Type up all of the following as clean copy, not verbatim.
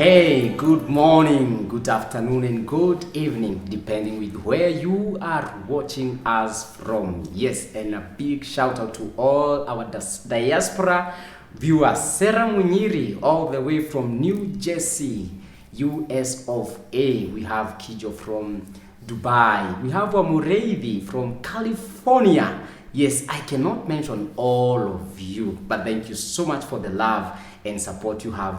Hey, good morning, good afternoon, and good evening, depending with where you are watching us from. Yes, and a big shout out to all our diaspora viewers. Sarah Munyiri, all the way from New Jersey, US of A. We have Kijo from Dubai. We have Moraa from California. Yes, I cannot mention all of you, but thank you so much for the love and support you have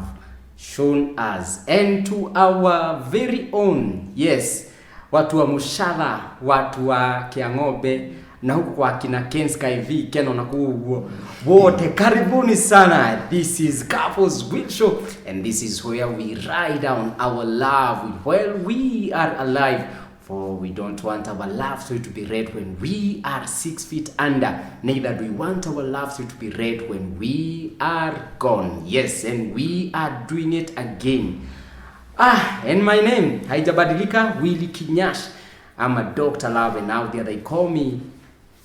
shown us. And to our very own, yes, watu wa Mushala, watu wa Kiangobe, na huku kwa kina Kenska hivi, Keno na kuhu wote, karibuni sana. This is Couples Week Show, and this is where we write down our love while we are alive. For we don't want our love story to be read when we are 6 feet under. Neither do we want our love story to be read when we are gone. Yes, and we are doing it again. And my name, haijabadilika, Willie Kinyash. I'm a Dr. Love, and out there they call me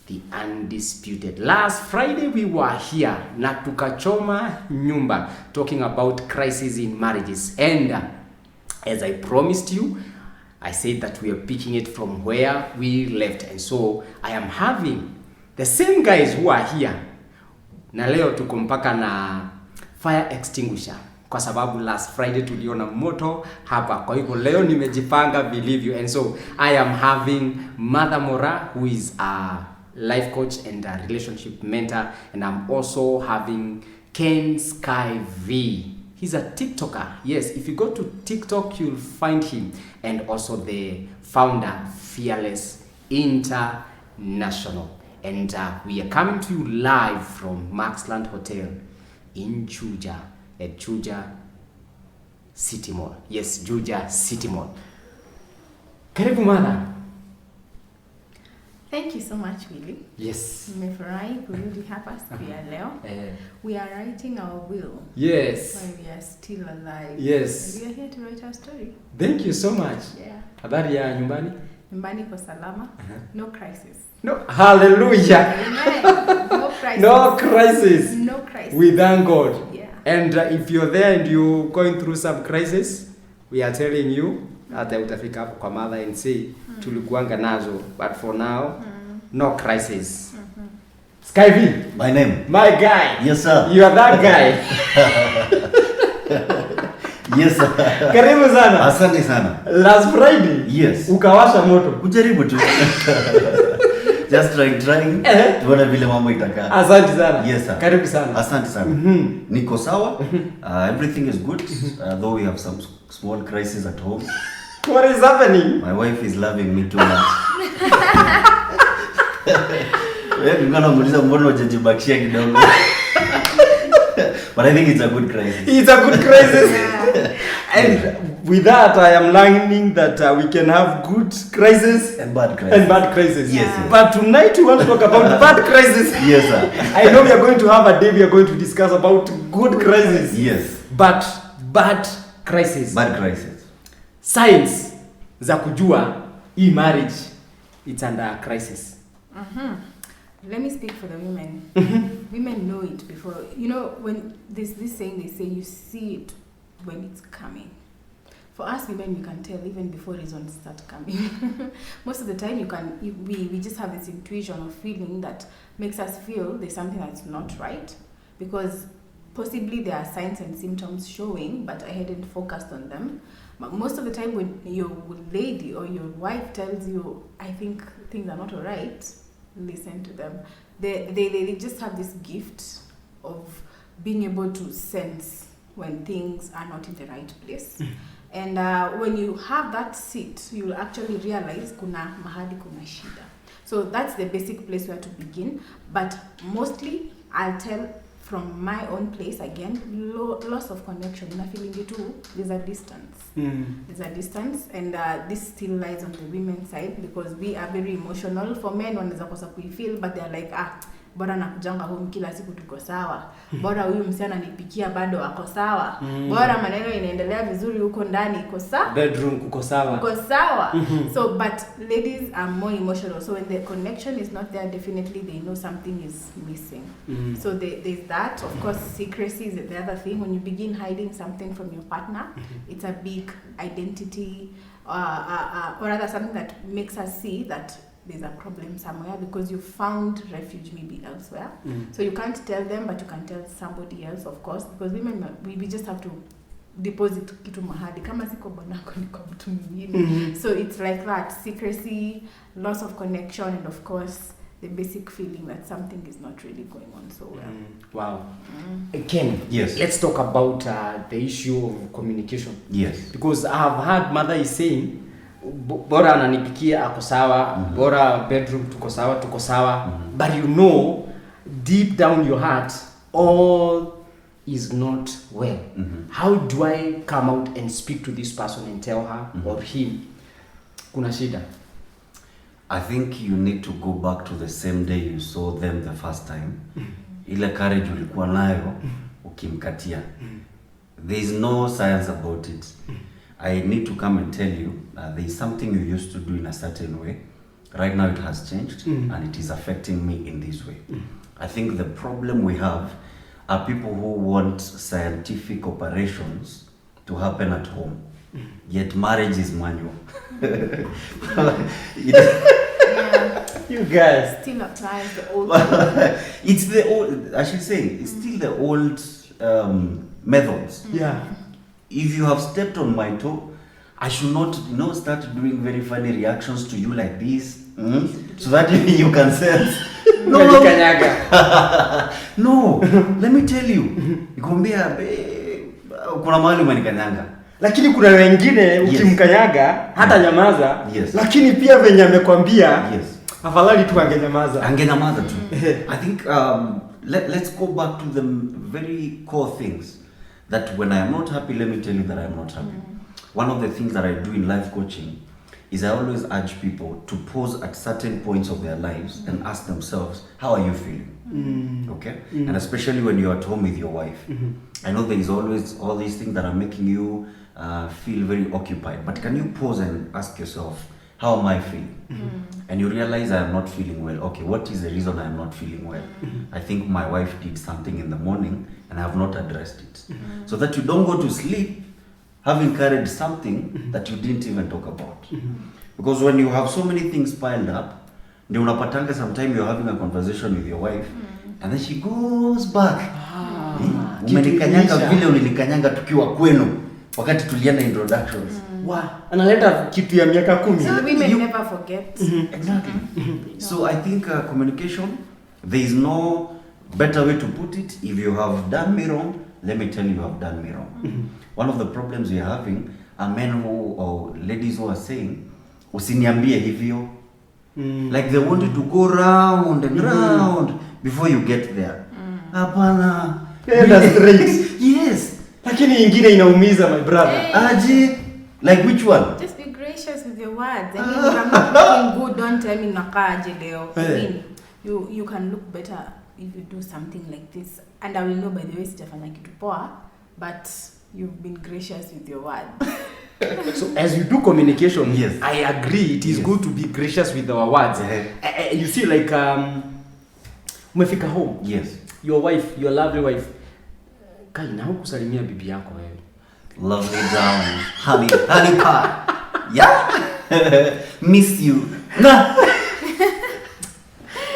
the Undisputed. Last Friday we were here, na tukachoma nyumba, talking about crisis in marriages. And as I promised you, I said that we are picking it from where we left, and so I am having the same guys who are here. Na leo tuko mpaka na fire extinguisher kwa sababu last Friday tuliona moto hapa. Kwa hivyo leo nimejipanga vilivyo, and so I am having Mother Moraa, who is a life coach and a relationship mentor, and I'm also having Ken Sky V. He's a TikToker. Yes, if you go to TikTok, you'll find him. And also the founder, Fearless International. And we are coming to you live from Maxland Hotel in Juja, at Juja City Mall. Yes, Juja City Mall. Karibu Mother. Thank you so much, Willie. Yes. Nimefurahi kurudi hapa siku ya leo. We are writing our will. Yes. While we are still alive. Yes. And we are here to write our story. Thank you so much. Yeah. Habari ya nyumbani? Nyumbani kwa salama. No crisis. No. Hallelujah. Amen. No crisis. No crisis. No crisis. We thank God. Yeah. And if you're there and you're going through some crisis, we are telling you hata utafika hapo kwa Mother and say tulikuanga nazo, but for now no crisis. Sky V, my name, my guy. Yes sir. You are that guy. Yes sir. Karibu sana. Asante sana. Last Friday, yes, ukawasha moto. Kujaribu tu. Just trying. Tuone vile mambo itakaa. Asante sana. Yes sir. Karibu sana. Asante sana. Niko sawa. Everything is good. Though we have some small crisis at home. What is happening? My wife is loving me too much. Ngana muuliza mbona hujajibakishia kidogo. But I think it's a good crisis. It's a good crisis. And with that, I am learning that we can have good crisis and bad crisis. And bad crisis. Yes, yes. But tonight we want to talk about bad crisis. Yes, sir. I know we are going to have a day we are going to discuss about good crisis. Yes. But bad crisis. Bad crisis. Science za kujua hii marriage it's under crisis. Let me speak for the women. Women know it before. You know, when this saying, they say you see it when it's coming. For us women, we can tell even before reasons start coming. Most of the time, we just have this intuition or feeling that makes us feel there's something that's not right, because possibly there are signs and symptoms showing, but I hadn't focused on them. But most of the time, when your lady or your wife tells you, I think things are not all right, listen to them. They just have this gift of being able to sense when things are not in the right place. And when you have that seat, you will actually realize kuna mahali kuna shida. So that's the basic place where to begin. But mostly, I'll tell from my own place again, loss of connection. I'm feeling it too. There's a distance. There's a distance, and this still lies on the women's side because we are very emotional. For men, wanaweza kosa kuifeel, but they're like, bora nakujanga home kila siku tuko sawa, bora huyu msichana nipikia bado ako sawa, bora maneno inaendelea vizuri huko ndani iko sawa, bedroom kuko sawa. So but ladies are more emotional, so when the connection is not there, definitely they know something is missing. So there's that. Of course, secrecy is the other thing. When you begin hiding something from your partner, it's a big identity or rather something that makes us see that there's a problem somewhere because you found refuge maybe elsewhere. So you can't tell them, but you can tell somebody else, of course, because women, we just have to deposit kitu mahali kama siko bwanako niko mtu mwingine. So it's like that, secrecy, loss of connection, and of course the basic feeling that something is not really going on so well. Wow. Ken, yes, let's talk about the issue of communication. Yes, because I have heard mother is saying bora ananipikia ako sawa, bora bedroom tuko sawa, but you know deep down your heart all is not well. How do I come out and speak to this person and tell her or him kuna shida? I think you need to go back to the same day you saw them the first time. Ile courage ulikuwa nayo ukimkatia. There is no science about it. I need to come and tell you there is something you used to do in a certain way. Right now it has changed and it is affecting me in this way. I think the problem we have are people who want scientific operations to happen at home. Yet marriage is manual. You guys Still applies the old it's the old, I should say, it's still the old methods. Yeah. If you have stepped on my toe, I should not, start doing very funny reactions to you like this, so that you can sense. No, no. Let me tell you, nikwambia kuna mahali umenikanyanga. Lakini kuna wengine ukimkanyaga hata nyamaza, yes, lakini pia venye amekwambia, yes, afadhali tu angenyamaza. Angenyamaza tu. I think let's go back to the very core things that when I am not happy, let me tell you that I am not happy. One of the things that I do in life coaching is I always urge people to pause at certain points of their lives and ask themselves, how are you feeling? Okay? And especially when you're at home with your wife. I know there is always all these things that are making you feel very occupied, but can you pause and ask yourself, how am I feeling? And you realize I am not feeling well. Okay, what is the reason I am not feeling well? I think my wife did something in the morning and I have not addressed it. So that you don't go to sleep having carried something that you didn't even talk about. Because when you have so many things piled up, ndio unapatanga sometime you're having a conversation with your wife and then she goes back. Umenikanyanga vile ulinikanyanga tukiwa kwenu wakati tuliana introductions. Analeta kitu ya miaka 10. So women never forget. Exactly. So I think communication, there is no better way to put it. If you have done me wrong, let me tell you have done me wrong. One of the problems we are having are men who, or ladies who are saying, usiniambie hivyo. Like they want you to go round and round before you get there. Hapana. That's straight. Yes. Lakini ingine inaumiza, my brother. Aje. Like which one? Just be gracious with your words. I mean, if I'm not looking good, don't tell me nakaaje leo. I mean, you can look better if you do something like this. And I will know, by the way, sijafanya kitu poa, but you've been gracious with your words. So as you do communication, yes, I agree it is good to be gracious with our words. You see, like umefika home. Yes. Your wife, your lovely wife. Kai na hukusalimia bibi yako wewe. Lovely darling, honey pie. Yeah. Miss you.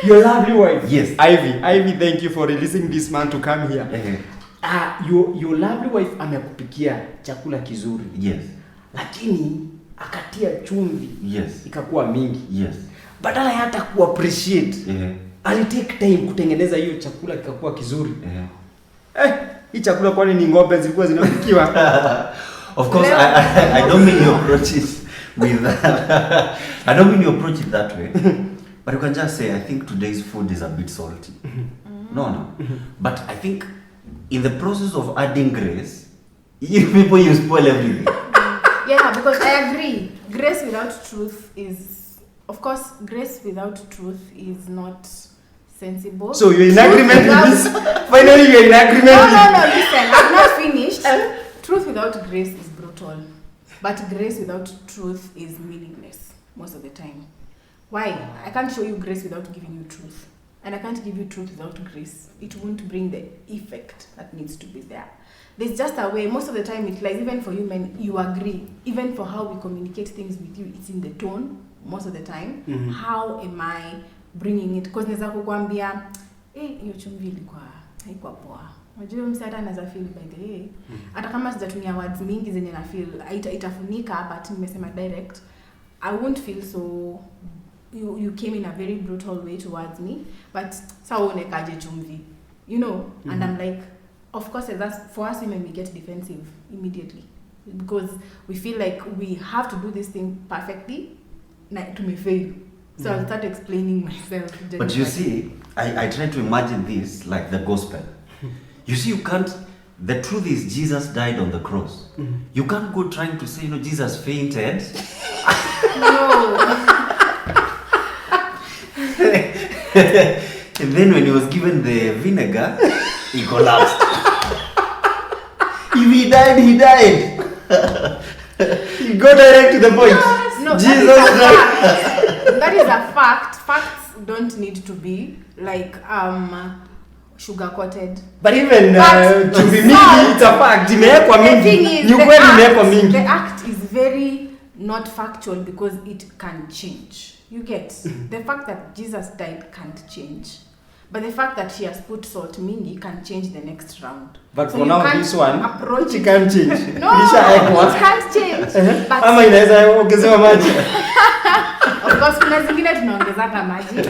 Your lovely wife. Yes. Ivy, thank you for releasing this man to come here. Your lovely wife amekupikia chakula kizuri. Yes. Lakini akatia chumvi. Yes. Ikakuwa mingi. Yes. Badala hata ku appreciate. Ali take time kutengeneza hiyo chakula kikakuwa kizuri. Hii chakula kwani ni ng'ombe zilikuwa zinapikiwa? Of course, I don't mean you approach it with that. I don't mean you approach it that way. But you can just say, I think today's food is a bit salty. No. But I think in the process of adding grace, you spoil everything. Yeah, because I agree. Grace without truth is, of course, grace without truth is not sensible. So you're in agreement with this? Finally, you're in agreement. No, listen, I'm not finished. Truth without grace is brutal. But grace without truth is meaningless most of the time. Why? I can't show you grace without giving you truth. And I can't give you truth without grace. It won't bring the effect that needs to be there. There's just a way. Most of the time it lies, even for you men, you agree. Even for how we communicate things with you, it's in the tone most of the time. How am I bringing it? Because neza kukwambia, hiyo chumvi ilikuwa haikuwa poa. Unajua msada anaweza feel by the way. Hata kama sijatumia words mingi zenye na feel itafunika, but nimesema direct, I won't feel so you came in a very brutal way towards me, but sawa unekaje chumvi, you know. And I'm like, of course, that's for us women, we get defensive immediately because we feel like we have to do this thing perfectly to me fail. So I'll start explaining myself. But you see, I try to imagine this like the gospel. You see, you can't. The truth is, Jesus died on the cross. You can't go trying to say, Jesus fainted. No. And then when he was given the vinegar, he collapsed. If he died, he died. You go direct to the point. No, Jesus died. That is a fact. Facts don't need to be like sugar coated. But even to be mingi, it's a fact. Imewekwa mingi. Ni kweli imewekwa mingi. The act is very not factual because it can change. You get the fact that Jesus died can't change, but the fact that he has put salt mingi can change the next round. But so for now, this one, it can't change. No, it can't change. But ama inaweza ongezewa maji. Of course, kuna zingine tunaongezaka maji,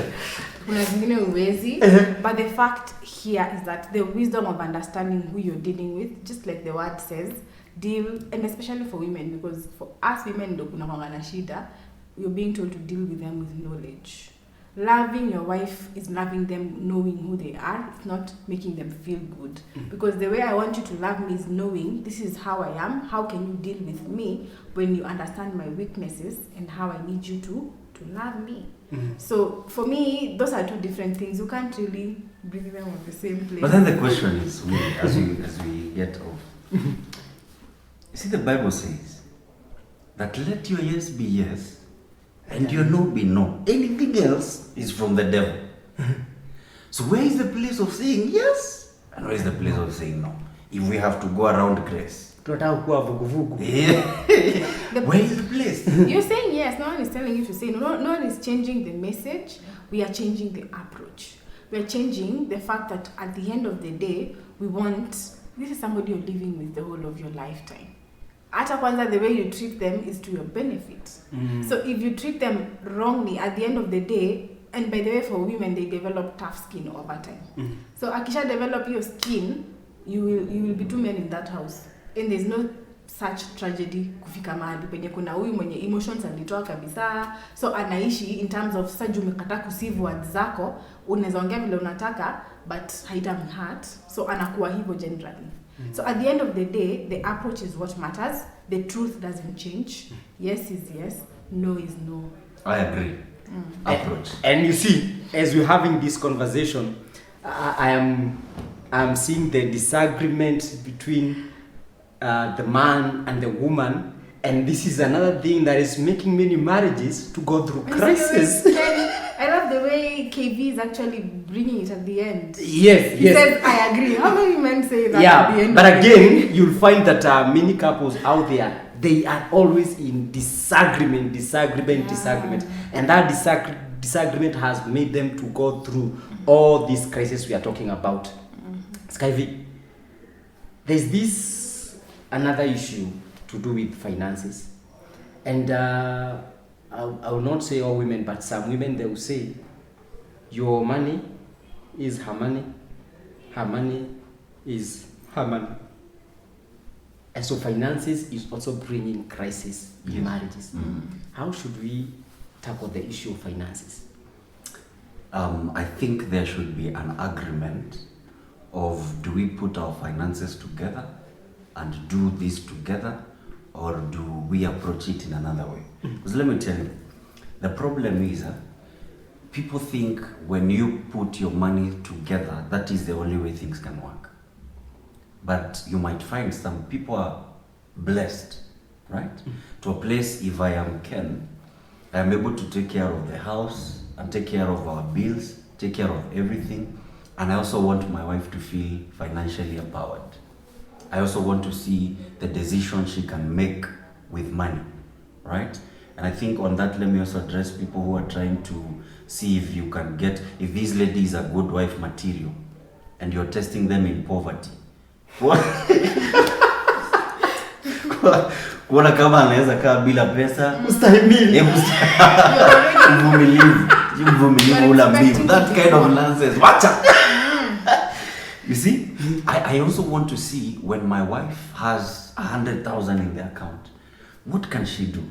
kuna zingine uwezi. But the fact here is that the wisdom of understanding who you're dealing with, just like the word says, deal, and especially for women, because for us women, ndo kuna kwanga shida. You're being told to deal with them with knowledge. Loving your wife is loving them knowing who they are. It's not making them feel good. Because the way I want you to love me is knowing this is how I am. How can you deal with me when you understand my weaknesses and how I need you to love me? So for me, those are two different things. You can't really bring them on the same place. But then the question is, as we get off, you see, the Bible says that let your yes be yes and your no be no. Anything else is from the devil. So where is the place of saying yes and where is the place of saying no? If we have to go around grace. Tunataka kuwa vuguvugu. Where is the place? You're saying yes, no one is telling you to say no. No one is changing the message. We are changing the approach. We are changing the fact that at the end of the day, we want, this is somebody you're living with the whole of your lifetime. Hata kwanza, the way you treat them is to your benefit. So if you treat them wrongly, at the end of the day, and by the way, for women, they develop tough skin over time. So akisha develop your skin, you will be two men in that house. And there's no such tragedy kufika mahali penye kuna huyu mwenye emotions alitoa kabisa, so anaishi in terms of sasa umekata kusieve words zako, unaweza ongea vile unataka but haitamhurt, so anakuwa hivyo generally. So at the end of the day, the approach is what matters. The truth doesn't change. Yes is yes, no is no. I agree. Approach. And you see, as we're having this conversation, I'm seeing the disagreement between the man and the woman, and this is another thing that is making many marriages to go through crisis. I love the way KB is actually bringing it at the end. Yes, he says, I agree. How many men say that at the end? But again, you'll find that many couples out there, they are always in disagreement. And that disagreement has made them to go through all these crises we are talking about. Skyvy, there's this another issue to do with finances. And I will not say all women, but some women, they will say, your money is her money is her money. And so finances is also bringing crisis in marriages. How should we tackle the issue of finances? I think there should be an agreement of, do we put our finances together and do this together, or do we approach it in another way? Because let me tell you, the problem is people think when you put your money together, that is the only way things can work. But you might find some people are blessed, right? To a place, if I am Ken, I am able to take care of the house and take care of our bills, take care of everything. And I also want my wife to feel financially empowered. I also want to see the decision she can make with money, right? And I think on that, let me also address people who are trying to see if you can get, if this lady is a good wife material and you're testing them in poverty. Kuona kama anaweza kaa bila pesa, Mstahimili. Mvumilivu ula mbivu. That kind of nonsense. Wacha. You see, I also want to see when my wife has 100,000 in the account, what can she do?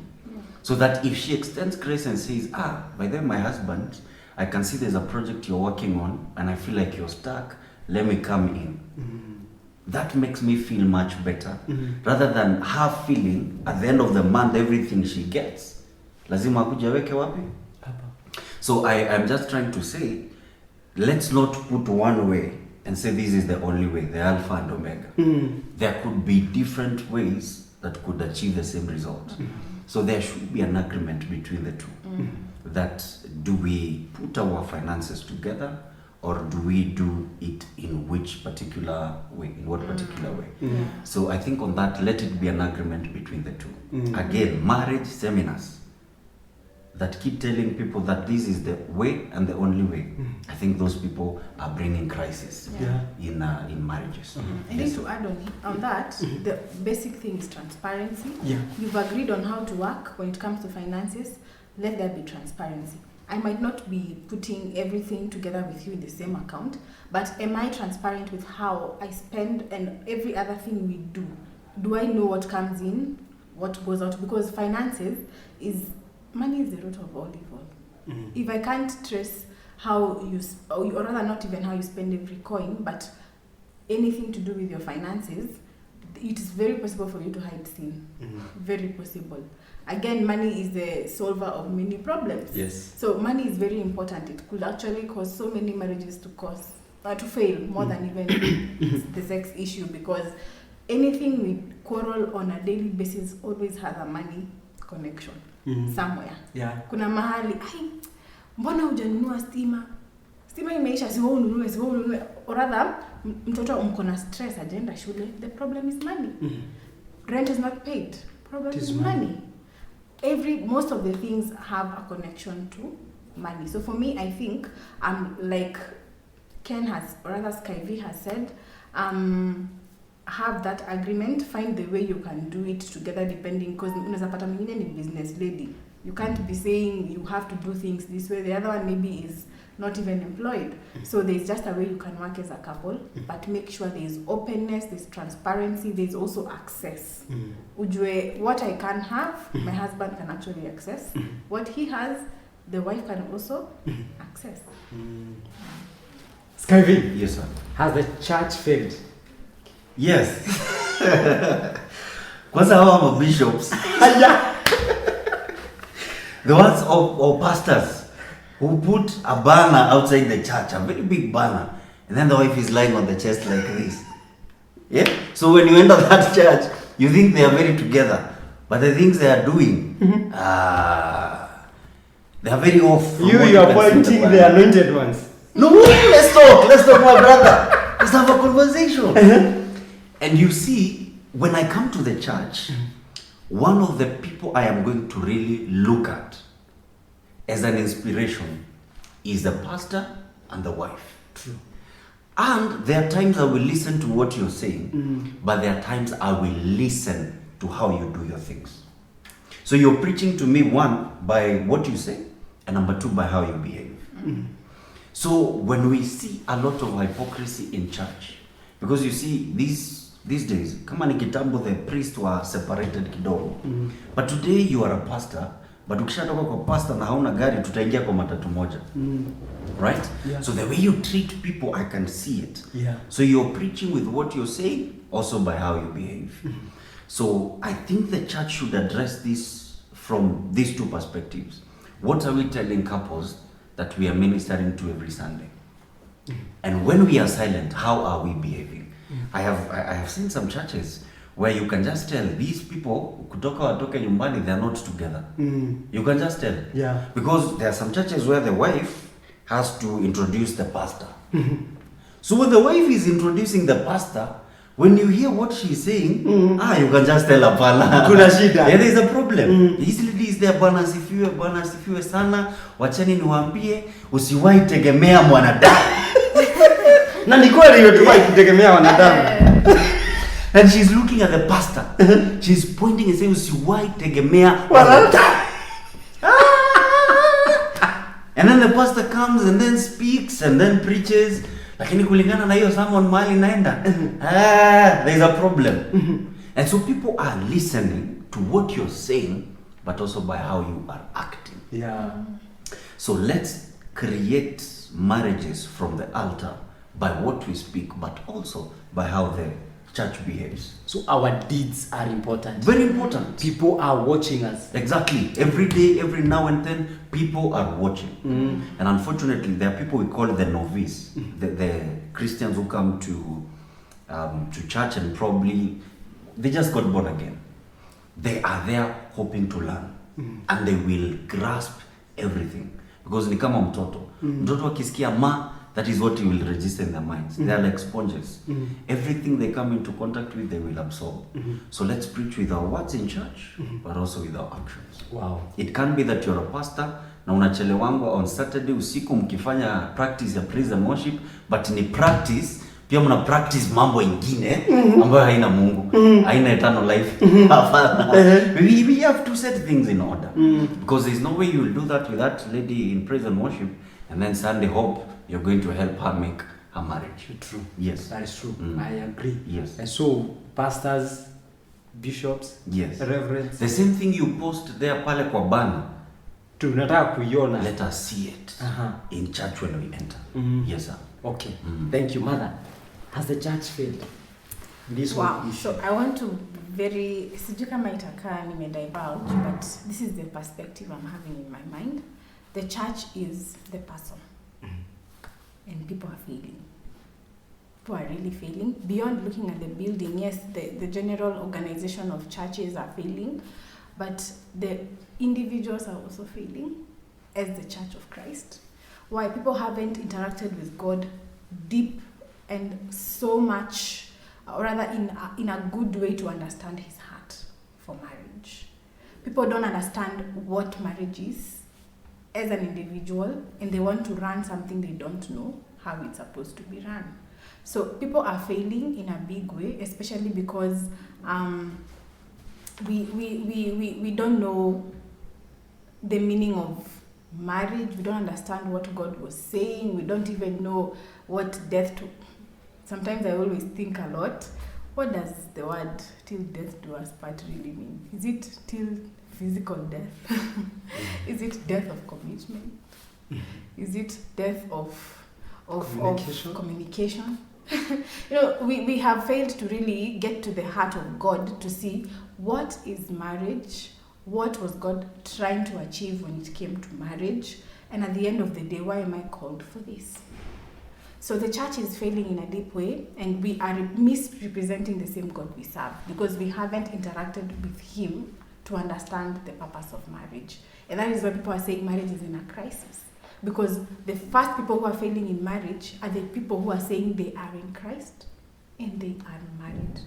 So that if she extends grace and says, by then my husband, I can see there's a project you're working on and I feel like you're stuck, let me come in. That makes me feel much better, rather than her feeling at the end of the month everything she gets lazima kuja weke wapi. So I'm just trying to say, let's not put one way and say this is the only way, the alpha and omega. There could be different ways that could achieve the same result. So there should be an agreement between the two. That do we put our finances together, or do we do it in which particular way, in what particular way? So I think on that, let it be an agreement between the two. Again, marriage seminars that keep telling people that this is the way and the only way. I think those people are bringing crisis in marriages. I think to add on that, the basic thing is transparency. You've agreed on how to work when it comes to finances. Let there be transparency. I might not be putting everything together with you in the same account, but am I transparent with how I spend and every other thing we do? Do I know what comes in, what goes out? Because finances money is the root of all evil. If I can't trace how you, or rather not even how you spend every coin, but anything to do with your finances, it is very possible for you to hide sin. Very possible. Again, money is the solver of many problems. Yes. So money is very important. It could actually cause so many marriages to fail more than even the sex issue, because anything we quarrel on a daily basis always has a money connection somewhere. Kuna mahali, mbona hujanunua stima? Stima imeisha, si wewe ununue. Or rather, mtoto mko na stress agenda shule. The problem is money. Rent is not paid. Problem is money. Most of the things have a connection to money. So for me, I think like Ken has, or rather Sky V has said, have that agreement, find the way you can do it together, depending, because unaweza pata mwingine ni business lady. You can't be saying you have to do things this way. The other one maybe is not even employed. So there's just a way you can work as a couple, but make sure there's openness, there's transparency, there's also access. Ujue, what I can have, my husband can actually access. What he has, the wife can also access. Skyvin, yes, sir. Has the church failed? Yes. Kwanza hawa bishops. The ones of pastors who put a banner outside the church, a very big banner, and then the wife is lying on the chest like this. Yeah? So when you enter that church, you think they are very together, but the things they are doing, they are very off. You are pointing the anointed ones. No, let's talk, my brother. Let's have a conversation. And you see, when I come to the church, one of the people I am going to really look at as an inspiration is the pastor and the wife. True. And there are times I will listen to what you're saying, but there are times I will listen to how you do your things. So you're preaching to me, one, by what you say, and number two, by how you behave. So when we see a lot of hypocrisy in church, because you see these days, kama ni kitambo, the priests were separated kidogo. But today you are a pastor, but ukishatoka kwa pastor na hauna gari, tutaingia kwa matatu moja. Right? Yeah. So the way you treat people, I can see it. Yeah. So you're preaching with what you're saying, also by how you behave. So I think the church should address this from these two perspectives. What are we telling couples that we are ministering to every Sunday. And when we are silent, how are we behaving? I have seen some churches where you can just tell these people kutoka watoke nyumbani, they are not together. You can just tell. Yeah. Because there are some churches where the wife has to introduce the pastor. So when the wife is introducing the pastor, when you hear what she's saying, you can just tell apana. Kuna shida. Yeah, there is a problem. This lady is there, bwana asifiwe sana. Wachani niwaambie, usiwahi tegemea mwanadamu. Na ni kweli hiyo tuwahi kutegemea wanadamu. And she's looking at the pastor. She's pointing and saying, usiwahi tegemea wanadamu. And then the pastor comes and then speaks and then preaches. Lakini kulingana na hiyo sermon mahali naenda, there is a problem. And so people are listening to what you're saying, but also by how you are acting. Yeah. So let's create marriages from the altar by what we speak, but also by how the church behaves. So our deeds are important. Very important. People are watching us. Exactly. Every day, every now and then, people are watching. And unfortunately, there are people we call the novice, the Christians who come to church and probably they just got born again. They are there hoping to learn, and they will grasp everything because ni kama mtoto. Mtoto akisikia ma, that is what he will register in their minds. They are like sponges. Everything they come into contact with, they will absorb. So let's preach with our words in church, but also with our actions. Wow. It can be that you're a pastor na unachelewangwa on Saturday usiku mkifanya practice ya praise and worship, but ni practice pia mna practice mambo ingine ambayo haina Mungu, haina eternal life. We have to set things in order because there's no way you will do that with that lady in praise and worship and then Sunday hope you're going to help her make her marriage. True. Yes. That is true. I agree. Yes. And so pastors, bishops, yes, reverends, the same thing you post there pale kwa bana, tunataka kuiona. let us see it in church when we enter. Yes, sir. Okay. Thank you, Mother. Has the church failed? This Wow. one So I want to sijui kama itakaa nimedivulge, but this is the perspective I'm having in my mind. The church is the person. And people are failing. People are really failing. Beyond looking at the building, yes, the general organization of churches are failing, but the individuals are also failing as the Church of Christ. Why? People haven't interacted with God deep and so much, or rather in a good way to understand his heart for marriage. People don't understand what marriage is as an individual, and they want to run something they don't know how it's supposed to be run. So people are failing in a big way, especially because we don't know the meaning of marriage. We don't understand what God was saying. We don't even know what death to. Sometimes I always think a lot, what does the word till death do us part really mean? Is it till physical death? Is it death of commitment? Is it death of communication? We have failed to really get to the heart of God to see what is marriage, what was God trying to achieve when it came to marriage, and at the end of the day, why am I called for this? So the church is failing in a deep way, and we are misrepresenting the same God we serve because we haven't interacted with him to understand the purpose of marriage. And that is why people are saying marriage is in a crisis. Because the first people who are failing in marriage are the people who are saying they are in Christ and they are married.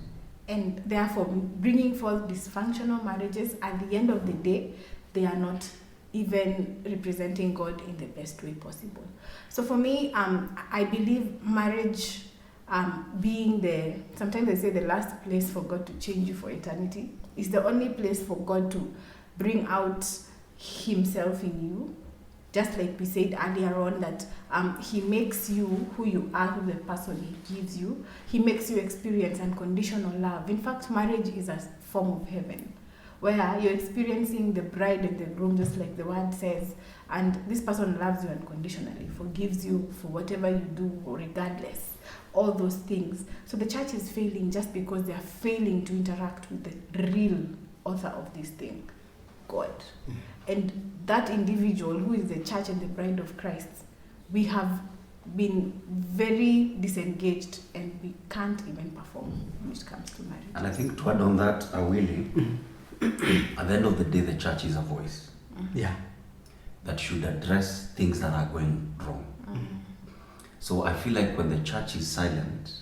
And therefore, bringing forth dysfunctional marriages, at the end of the day, they are not even representing God in the best way possible. So for me, I believe marriage being sometimes they say the last place for God to change you for eternity, is the only place for God to bring out himself in you. Just like we said earlier on, that he makes you who you are, who the person he gives you. He makes you experience unconditional love. In fact, marriage is a form of heaven, where you're experiencing the bride and the groom, just like the word says, and this person loves you unconditionally, forgives you for whatever you do, regardless, all those things. So the church is failing just because they are failing to interact with the real author of this thing, God. And that individual who is the church and the bride of Christ, we have been very disengaged and we can't even perform when it comes to marriage. And I think to add on that, Willie, at the end of the day, the church is a voice Yeah. that should address things that are going wrong. So I feel like when the church is silent,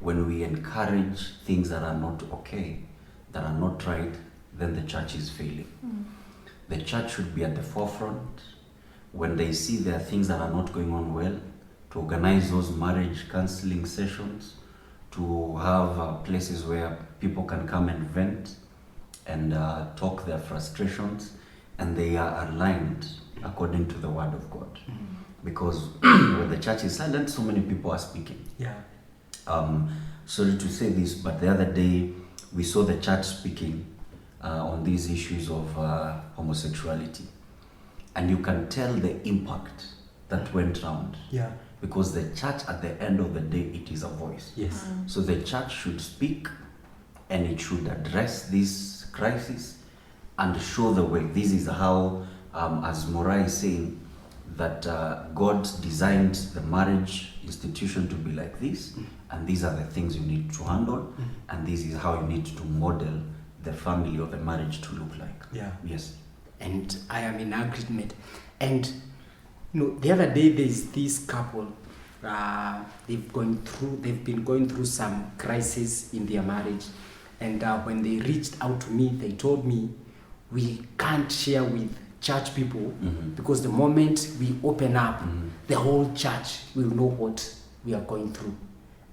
when we encourage things that are not okay, that are not right, then the church is failing. The church should be at the forefront when they see there are things that are not going on well, to organize those marriage counseling sessions, to have places where people can come and vent and talk their frustrations, and they are aligned according to the word of God. Because when the church is silent, so many people are speaking. Yeah. Sorry to say this, but the other day we saw the church speaking on these issues of homosexuality. And you can tell the impact that went round. Yeah. Because the church, at the end of the day, it is a voice. Yes. So the church should speak and it should address this crisis and show the way. This is how, as Moraa is saying, that God designed the marriage institution to be like this, and these are the things you need to handle, and this is how you need to model the family or the marriage to look like. Yeah. Yes. And I am in agreement. And the other day there's this couple. They've been going through some crisis in their marriage, and when they reached out to me, they told me we can't share with church people because the moment we open up, the whole church will know what we are going through.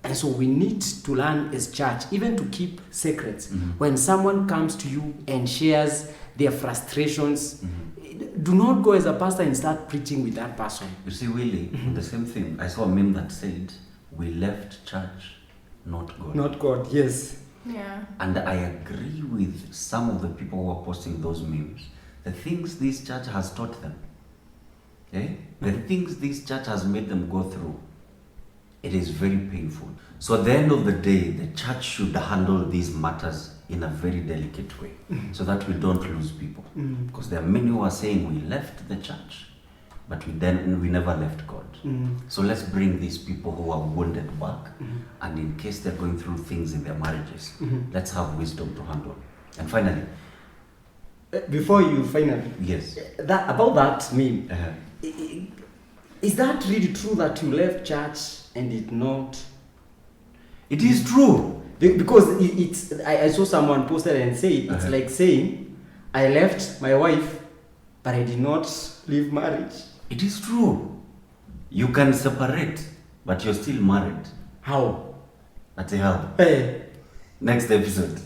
And so we need to learn as church, even to keep secrets. When someone comes to you and shares their frustrations, do not go as a pastor and start preaching with that person. You see, Willie, the same thing. I saw a meme that said, we left church, not God. Not God, yes. Yeah. And I agree with some of the people who are posting those memes. The things this church has taught them, the things this church has made them go through, it is very painful. So at the end of the day, the church should handle these matters in a very delicate way so that we don't lose people. Because there are many who are saying we left the church, but we never left God. So let's bring these people who are wounded back, and in case they're going through things in their marriages, let's have wisdom to handle. And finally, before you finally, yes, about that meme, is that really true that you left church and it not? it is true. Because I saw someone posted and say it's like saying, I left my wife, but I did not leave marriage. It is true. You can separate, but you're still married. How? That's how. Hey. Next episode.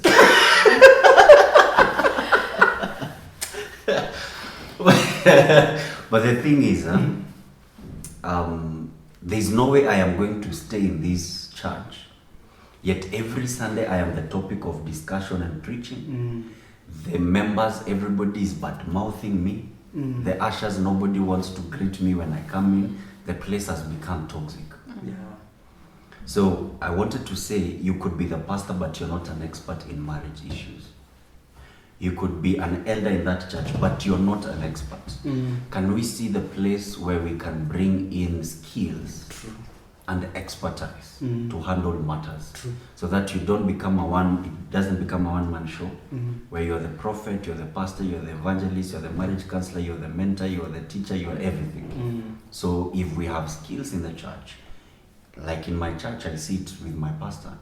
But the thing is, there's no way I am going to stay in this church. Yet every Sunday I am the topic of discussion and preaching. The members, everybody is bad mouthing me. The ushers, nobody wants to greet me when I come in. The place has become toxic. Yeah. So I wanted to say, you could be the pastor, but you're not an expert in marriage issues. You could be an elder in that church, but you're not an expert. Can we see the place where we can bring in skills and expertise to handle matters? So that you don't become it doesn't become a one-man show, where you're the prophet, you're the pastor, you're the evangelist, you're the marriage counselor, you're the mentor, you're the teacher, you're everything. So if we have skills in the church, like in my church, I see it with my pastor,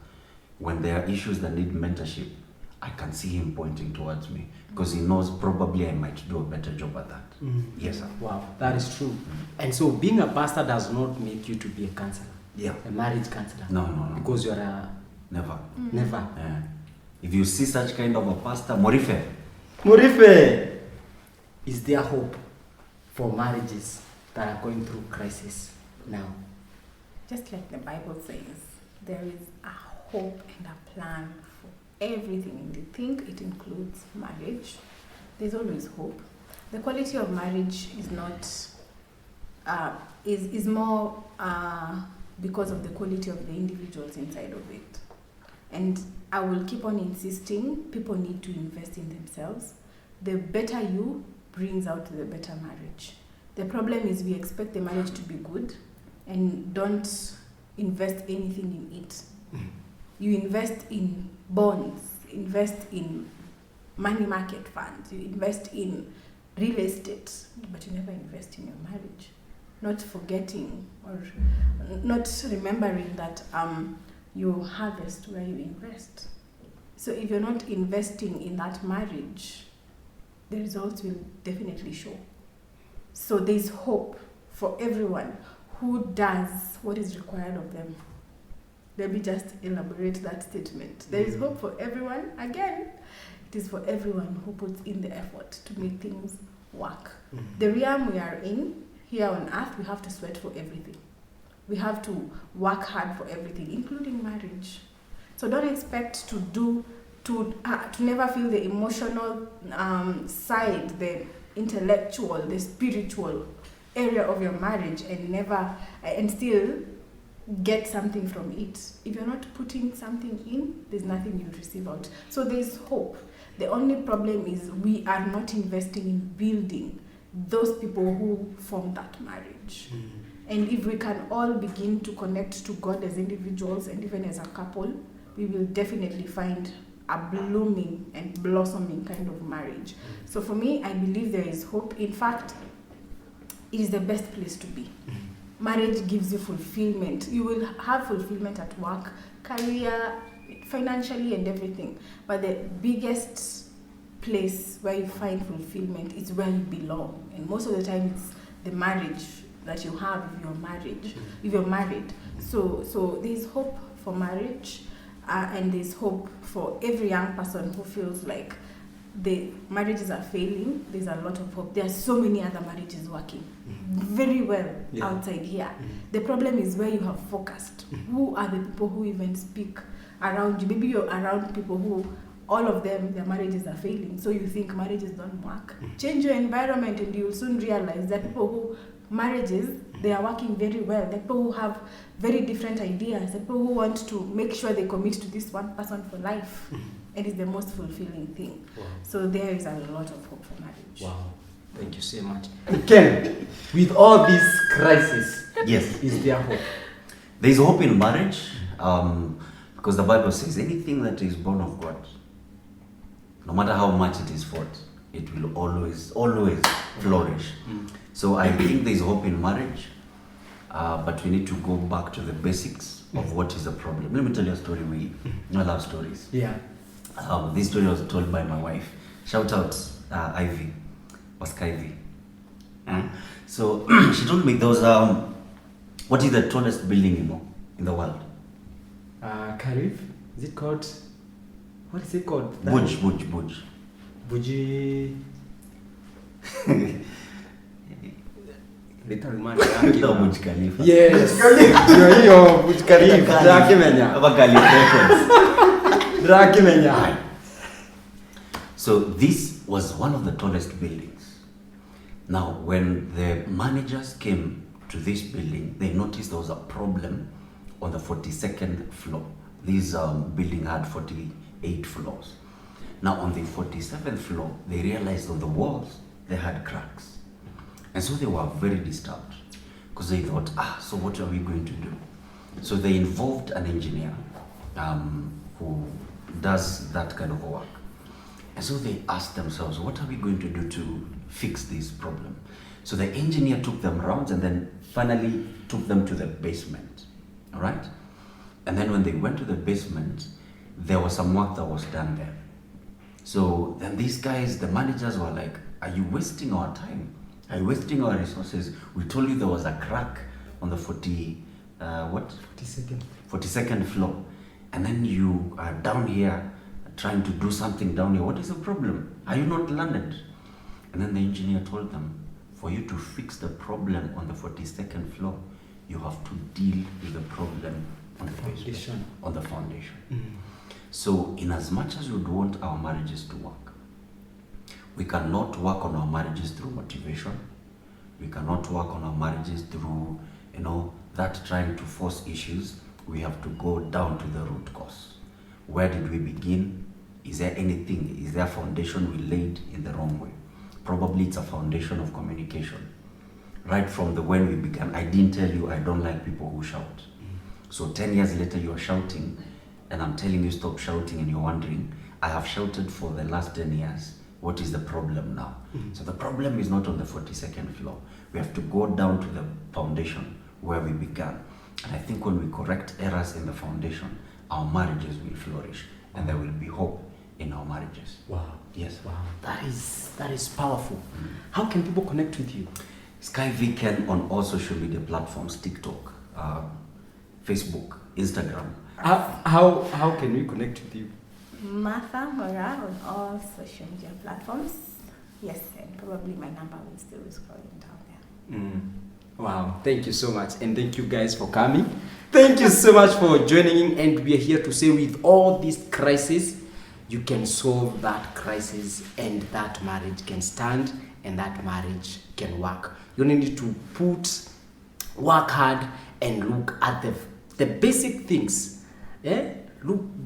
when there are issues that need mentorship, I can see him pointing towards me because he knows probably I might do a better job at that. Yes, sir. Wow, that is true. And so being a pastor does not make you to be a counselor. Yeah. A marriage counselor. No. Because you're a... Never. Never. If you see such kind of a pastor, Morife. Is there hope for marriages that are going through crisis now? Just like the Bible says, there is a hope and a plan for everything. And I think it includes marriage. There's always hope. The quality of marriage is not, is more because of the quality of the individuals inside of it. And I will keep on insisting, people need to invest in themselves. the better you brings out the better marriage. The problem is we expect the marriage to be good and don't invest anything in it. You invest in bonds, invest in money market funds, you invest in real estate, but you never invest in your marriage. Not forgetting or not remembering that you harvest where you invest. So if you're not investing in that marriage, the results will definitely show. So there's hope for everyone who does what is required of them. Let me just elaborate that statement. There is hope for everyone. Again, it is for everyone who puts in the effort to make things work. The realm we are in, here on earth, we have to sweat for everything. We have to work hard for everything, including marriage. So don't expect to never feel the emotional side, the intellectual, the spiritual area of your marriage and still get something from it. If you're not putting something in, there's nothing you'll receive out. So there's hope. The only problem is we are not investing in building those people who form that marriage. And if we can all begin to connect to God as individuals and even as a couple, we will definitely find a blooming and blossoming kind of marriage. So for me, I believe there is hope. In fact, it is the best place to be. Marriage gives you fulfillment. You will have fulfillment at work, career, financially, and everything. But the biggest place where you find fulfillment is where you belong. And most of the time, it's the marriage that you have if you're married. So there's hope for marriage, and there's hope for every young person who feels like the marriages are failing. There's a lot of hope. There are so many other marriages working very well outside here. The problem is where you have focused. Who are the people who even speak around you? Maybe you're around people who, all of them, their marriages are failing. So you think marriages don't work. Change your environment and you'll soon realize that people who marriages, they are working very well. The people who have very different ideas, the people who want to make sure they commit to this one person for life. And it's the most fulfilling thing. Wow. So there is a lot of hope for marriage. Wow. Thank you so much. Ken, with all these crises, Yes. is there hope? There is hope in marriage, because the Bible says anything that is born of God, no matter how much it is fought, it will always flourish. So I think there is hope in marriage, but we need to go back to the basics of what is the problem. Let me tell you a story. I love stories. Yeah. This story was told by my wife. Shout out Ivy, Oscar Ivy. So she told me those. What is the tallest building in the world? Karif? Is it called? What is it called? Burj. Buji. Little man. No, Burj Khalifa. Yes. Yo, Burj Khalifa. Drakimenya. So this was one of the tallest buildings. Now, when the managers came to this building, they noticed there was a problem on the 42nd floor. This building had 48 floors. Now, on the 47th floor, they realized on the walls, they had cracks. And so they were very disturbed because they thought, so what are we going to do? So they involved an engineer who does that kind of work. And so they asked themselves, what are we going to do to fix this problem? So the engineer took them around and then finally took them to the basement, all right? And then when they went to the basement, there was some work that was done there. So then these guys, the managers were like, are you wasting our time? Are you wasting our resources? We told you there was a crack on the 42nd floor. And then you are down here trying to do something down here. What is the problem? Are you not learned? And then the engineer told them, for you to fix the problem on the 42nd floor, you have to deal with the problem on the foundation. So in as much as we would want our marriages to work, we cannot work on our marriages through motivation. We cannot work on our marriages through, that trying to force issues. We have to go down to the root cause. Where did we begin? is there anything, is there a foundation we laid in the wrong way? Probably it's a foundation of communication. Right from the when we began, I didn't tell you I don't like people who shout. So 10 years later you are shouting, and I'm telling you stop shouting, and you're wondering, I have shouted for the last 10 years. What is the problem now? So the problem is not on the 42nd floor. We have to go down to the foundation where we began. And I think when we correct errors in the foundation, our marriages will flourish, and there will be hope in our marriages. Wow. Yes. Wow. That is powerful. How can people connect with you? Sky Viken on all social media platforms, TikTok, Facebook, Instagram. How can we connect with you? Martha Moraa on all social media platforms. Yes, and probably my number will still be scrolling down there. Wow, thank you so much, and thank you guys for coming. Thank you so much for joining in, and we are here to say with all these crises, you can solve that crisis, and that marriage can stand, and that marriage can work. You don't need to work hard and look at the basic things. Yeah?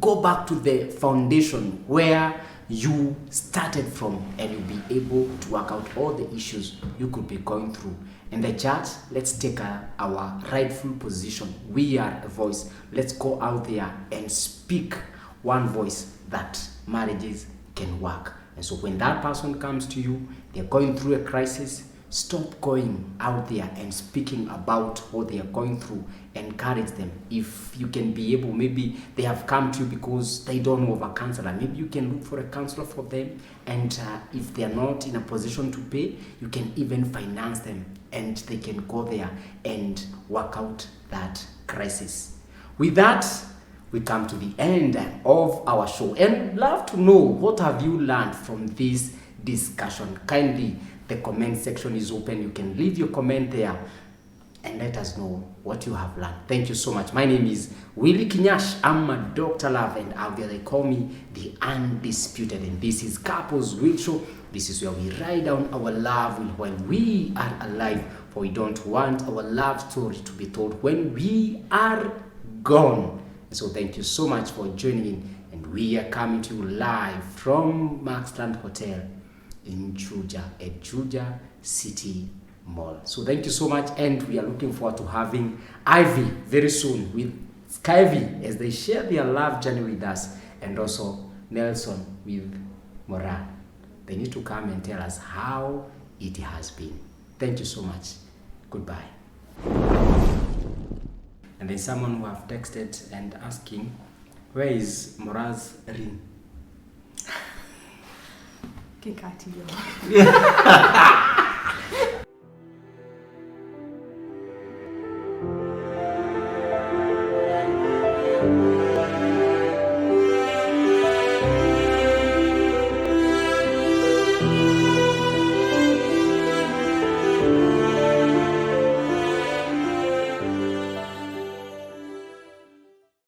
Go back to the foundation where you started from, and you'll be able to work out all the issues you could be going through. In the church, let's take our rightful position. We are a voice. Let's go out there and speak one voice that marriages can work. And so when that person comes to you, they're going through a crisis, stop going out there and speaking about what they are going through. Encourage them. If you can be able, maybe they have come to you because they don't know of a counselor. Maybe you can look for a counselor for them. And if they are not in a position to pay, you can even finance them, and they can go there and work out that crisis. With that, we come to the end of our show, and we'd love to know, what have you learned from this discussion? Kindly, the comment section is open. You can leave your comment there and let us know what you have learned. Thank you so much. My name is Willie Kinyash. I'm a Dr. Love, and out there they call me the Undisputed, and this is Couples Will Show. This is where we write down our love while we are alive, for we don't want our love story to be told when we are gone. So thank you so much for joining in, and we are coming to you live from Maxland Hotel in Juja at Juja City Mall. So thank you so much, and we are looking forward to having Ivy very soon with Skyvy as they share their love journey with us, and also Nelson with Moraa. They need to come and tell us how it has been. Thank you so much. Goodbye. And there's someone who have texted and asking, where is Moraa's ring? Kikati yo.